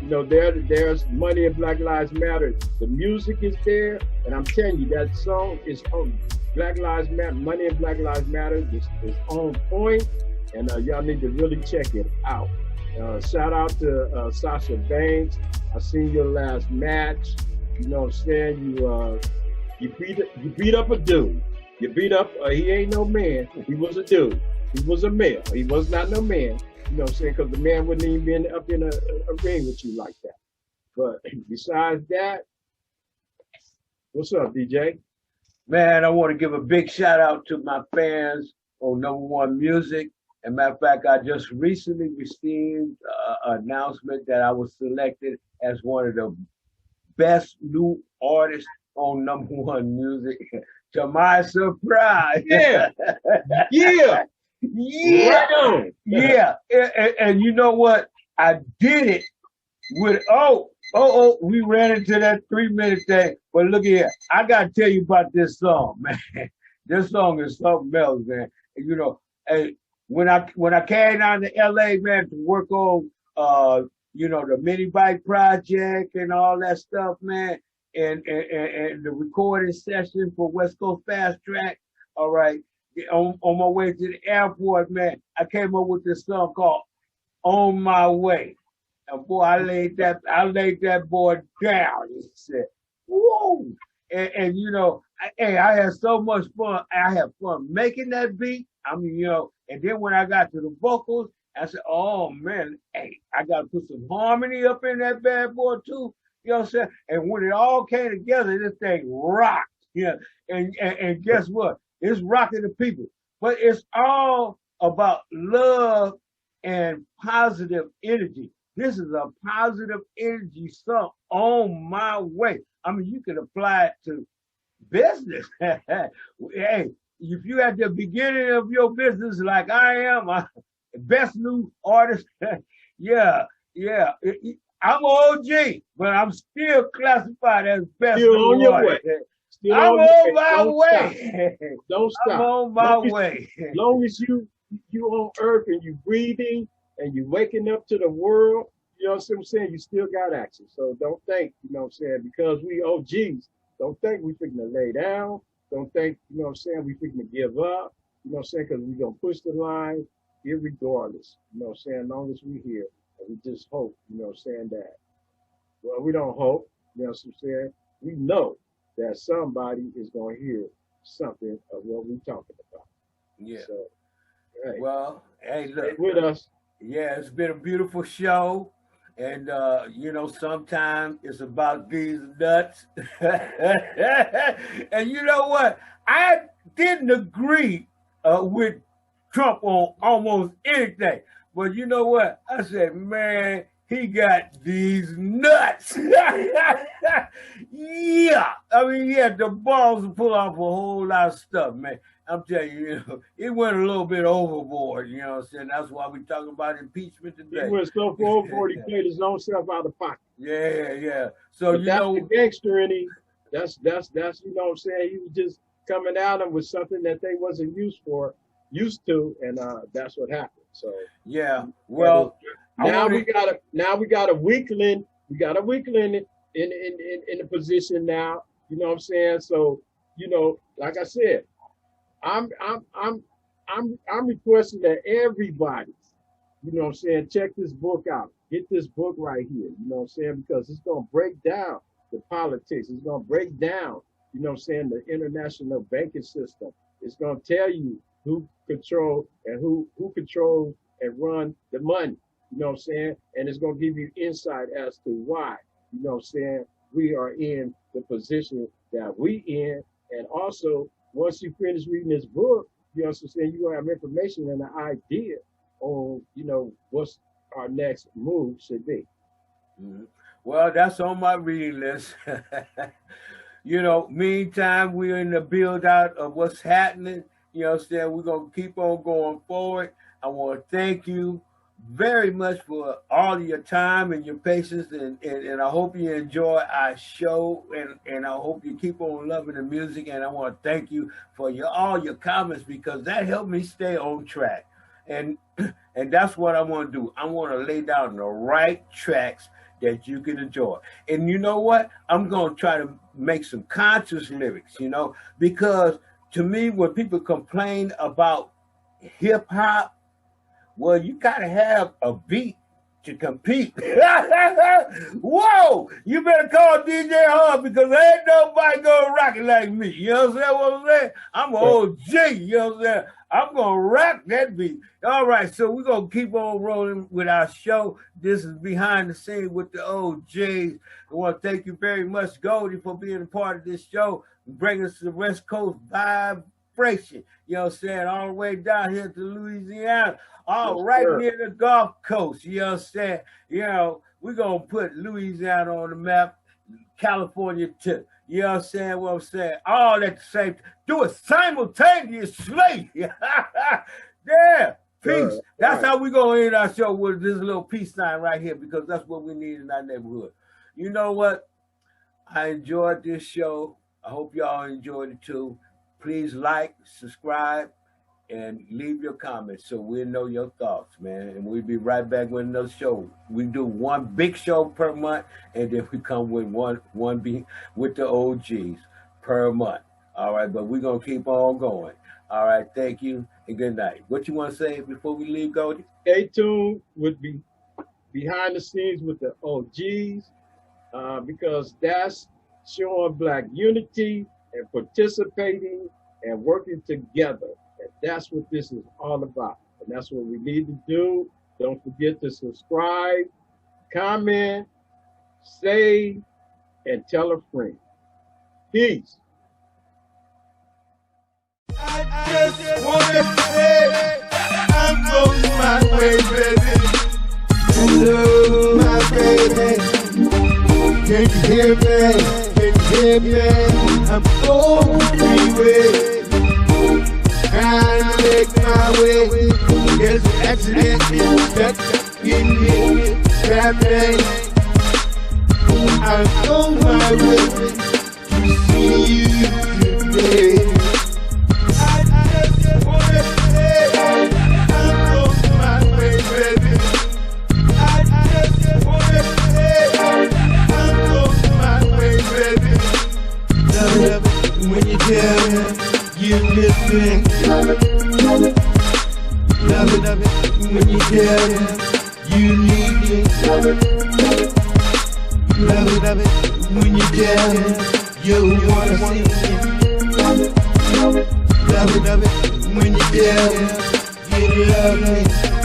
you know, there's Money and Black Lives Matter. The music is there. And I'm telling you, that song is on Black Lives Matter, Money and Black Lives Matter is on point. And y'all need to really check it out. Shout out to Sasha Banks. I seen your last match. You know what I'm saying? You beat up a dude. You beat up. He ain't no man. He was a dude. He was a male. He was not no man. You know what I'm saying? Because the man wouldn't even be up in a ring with you like that. But besides that, what's up, DJ? Man, I want to give a big shout out to my fans on #1 Music. And matter of fact, I just recently received an announcement that I was selected as one of the best new artists on #1 music. To my surprise. Yeah. Yeah. Yeah. Right on. Yeah. And you know what? I did it with, we ran into that 3-minute thing. But look here, I got to tell you about this song, man. This song is something else, man. You know, hey, when I came down to LA, man, to work on, the mini bike project and all that stuff, man, and the recording session for West Coast Fast Track. All right, on my way to the airport, man, I came up with this song called "On My Way." And boy, I laid that boy down. He said, "Whoa!" And I had so much fun. I had fun making that beat. I mean, and then when I got to the vocals, I said, "Oh man, hey, I got to put some harmony up in that bad boy too." You know what I'm saying? And when it all came together, this thing rocked. Yeah. And guess what? It's rocking the people. But it's all about love and positive energy. This is a positive energy song, On My Way. I mean, you can apply it to business. Hey, if you at the beginning of your business like I am, best new artist, yeah. I'm OG, but I'm still classified as best Still new on your artist. way. Still I'm on my Don't way. Stop. Don't stop. I'm on my way. As long as you on earth and you breathing and you waking up to the world, you know what I'm saying? You still got action. So don't think, you know what I'm saying, because we OGs, don't think we finna lay down. Don't think, you know what I'm saying, we finna give up. You know what I'm saying? Because we gonna push the line irregardless. You know what I'm saying? As long as we here. And we just hope, you know what I'm saying, that. Well, we don't hope, you know what I'm saying? We know that somebody is gonna hear something of what we're talking about. Yeah. So, hey, Well, hey, stay look. with us. Yeah, it's been a beautiful show. And, sometimes it's about these nuts. And you know what? I didn't agree with Trump on almost anything. But you know what? I said, man, he got these nuts. Yeah. I mean, he had the balls to pull off a whole lot of stuff, man. I'm telling you, it went a little bit overboard, you know what I'm saying? That's why we're talking about impeachment today. He went so overboard, he paid his own self out of pocket. Yeah. So, But that's the gangster in him. That's, you know what I'm saying? He was just coming at them with something that they wasn't used to, and that's what happened. So yeah, well, now we got a weakling. We got a weakling in the position now. You know what I'm saying? So, like I said, I'm requesting that everybody, you know what I'm saying, check this book out. Get this book right here. You know what I'm saying? Because it's gonna break down the politics. It's gonna break down, you know what I'm saying, the international banking system. It's gonna tell you who control and who controls and run the money. You know what I'm saying? And it's gonna give you insight as to why, you know what I'm saying, we are in the position that we in. And also, once you finish reading this book, you know what I'm saying, you're gonna have information and an idea on, what's our next move should be. Mm-hmm. Well, that's on my reading list. Meantime, we're in the build out of what's happening. You know what I'm saying? We're going to keep on going forward. I want to thank you very much for all of your time and your patience, and I hope you enjoy our show, and I hope you keep on loving the music, and I want to thank you for all your comments, because that helped me stay on track. And that's what I want to do. I want to lay down the right tracks that you can enjoy. And you know what? I'm going to try to make some conscious lyrics, because to me, when people complain about hip hop, well, you got to have a beat to compete. Whoa! You better call DJ Hard, because ain't nobody going to rock it like me. You know what I'm saying? I'm an OG. You know what I'm saying? I'm going to rock that beat. All right, so we're going to keep on rolling with our show. This is Behind the Scenes with the OJs. I want to thank you very much, Goldee, for being a part of this show, bringing us the West Coast vibe celebration. You know what I'm saying? All the way down here to Louisiana. All Yes, right sir. near the Gulf Coast. You know what I'm saying? You know, we're going to put Louisiana on the map, California too. You know what I'm saying? What I'm saying? All at the same time. Do it simultaneously. Yeah. Peace. That's right. how we going to end our show with this little peace sign right here, because that's what we need in our neighborhood. You know what? I enjoyed this show. I hope y'all enjoyed it too. Please like, subscribe, and leave your comments so we'll know your thoughts, man. And we'll be right back with another show. We do one big show per month, and then we come with one big with the OGs per month. All right, but we're going to keep on going. All right, thank you, and good night. What you want to say before we leave, Goldee? Stay tuned with behind the scenes with the OGs, because that's showing Black unity and participating and working together. And that's what this is all about. And that's what we need to do. Don't forget to subscribe, comment, save, and tell a friend. Peace. I just wanna say I'm going my way, baby. Hello, my baby. Can you hear me? Can you hear me? I'm going freeway, trying to make my way. There's an accident stuck in me, Trappin. I'm on my way to see you today. When you tell me you miss me, love it when you tell me you need me, love it when you tell me you wanna see me, love it when you tell me you love me.